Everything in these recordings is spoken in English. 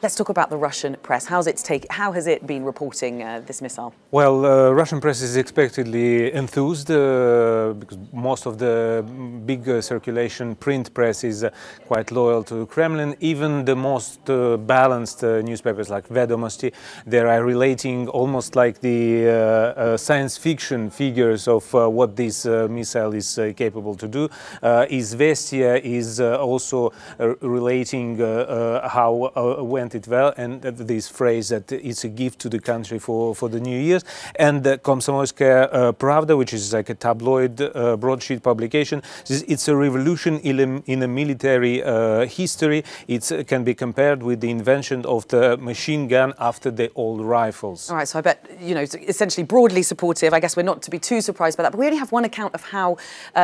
Let's talk about the Russian press. How has it been reporting this missile? Well, Russian press is expectedly enthused because most of the big circulation print press is quite loyal to Kremlin. Even the most balanced newspapers like Vedomosti, they are relating almost like the science fiction figures of what this missile is capable to do. Izvestia is also relating how went it well, and this phrase that it's a gift to the country for the New Year's. And Komsomolskaya Pravda, which is like a tabloid broadsheet publication, it's a revolution in a military history. It can be compared with the invention of the machine gun after the old rifles. All right, so I bet, you know, essentially broadly supportive. I guess we're not to be too surprised by that, but we only have one account of how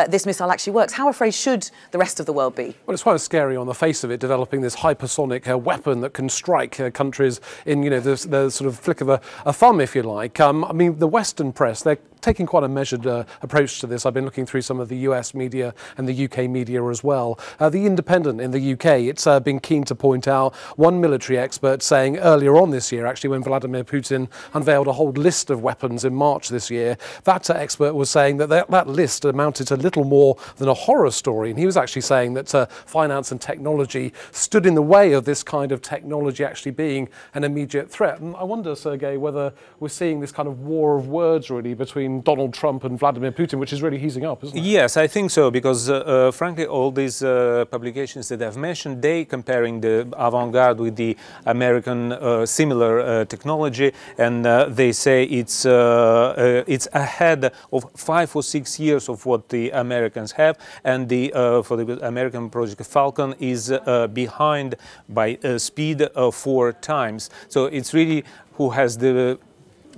this missile actually works. How afraid should the rest of the world be? Well, it's quite scary on the face of it, developing this hypersonic weapon that can strike countries in, you know, the sort of flick of a thumb, if you like. I mean, the Western press, they're taking quite a measured approach to this. I've been looking through some of the US media and the UK media as well. The Independent in the UK, it's been keen to point out one military expert saying earlier on this year, actually when Vladimir Putin unveiled a whole list of weapons in March this year, that expert was saying that that list amounted to little more than a horror story. And he was actually saying that finance and technology stood in the way of this kind of technology actually being an immediate threat. And I wonder, Sergei, whether we're seeing this kind of war of words really between Donald Trump and Vladimir Putin, which is really heating up, isn't it? Yes, I think so, because frankly, all these publications that I've mentioned, they comparing the avant-garde with the American similar technology, and they say it's ahead of 5 or 6 years of what the Americans have, and for the American Project Falcon is behind by speed 4 times. So it's really who has the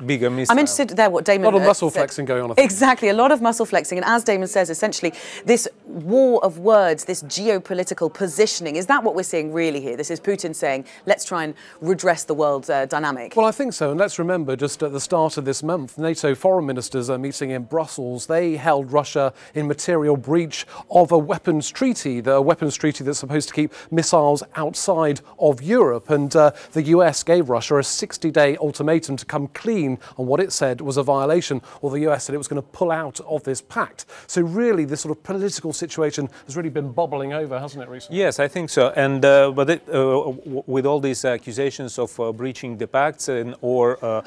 bigger missile. I'm interested there what Damon A lot of muscle flexing going on. Exactly, a lot of muscle flexing. And as Damon says, essentially, this war of words, this geopolitical positioning, is that what we're seeing really here? This is Putin saying, let's try and redress the world's dynamic. Well, I think so. And let's remember, just at the start of this month, NATO foreign ministers are meeting in Brussels. They held Russia in material breach of a weapons treaty, the weapons treaty that's supposed to keep missiles outside of Europe. And the US gave Russia a 60-day ultimatum to come clean on what it said was a violation, or the US said it was going to pull out of this pact. So really, this sort of political situation has really been bubbling over, hasn't it, recently? Yes, I think so. And with all these accusations of breaching the pacts or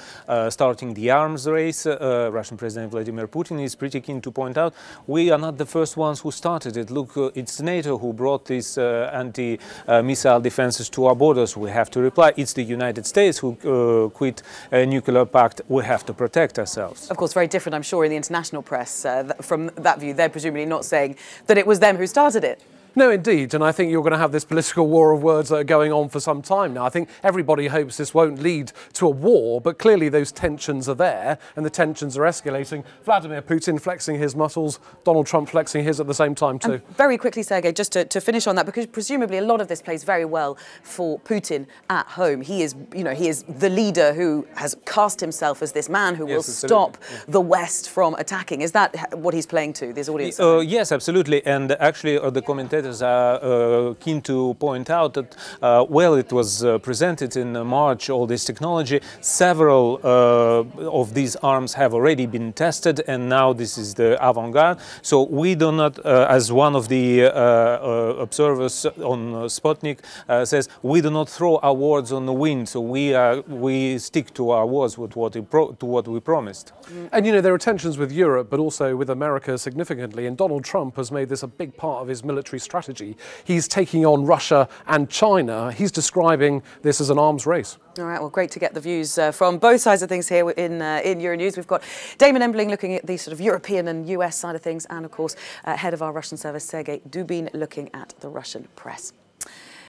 starting the arms race, Russian President Vladimir Putin is pretty keen to point out we are not the first ones who started it. Look, it's NATO who brought these anti-missile defenses to our borders. We have to reply. It's the United States who quit a nuclear pact. We have to protect ourselves. Of course, very different, I'm sure, in the international press. From that view, they're presumably not saying that it was them who started it. No, indeed, and I think you're going to have this political war of words that are going on for some time now. I think everybody hopes this won't lead to a war, but clearly those tensions are there, and the tensions are escalating. Vladimir Putin flexing his muscles, Donald Trump flexing his at the same time too. And very quickly, Sergei, just to finish on that, because presumably a lot of this plays very well for Putin at home. He is, you know, he is the leader who has cast himself as this man who will stop the West from attacking. Is that what he's playing to, this audience? Yes, absolutely, and actually the commentators are keen to point out that, well, it was presented in March, all this technology. Several of these arms have already been tested, and now this is the avant-garde. So we do not, as one of the observers on Sputnik says, we do not throw our words on the wind. So we stick to our words with what we promised. And you know, there are tensions with Europe, but also with America significantly. And Donald Trump has made this a big part of his military strategy. He's taking on Russia and China. He's describing this as an arms race. All right, well, great to get the views from both sides of things here in Euronews. We've got Damon Embling looking at the sort of European and US side of things, and of course, head of our Russian service, Sergei Dubin, looking at the Russian press.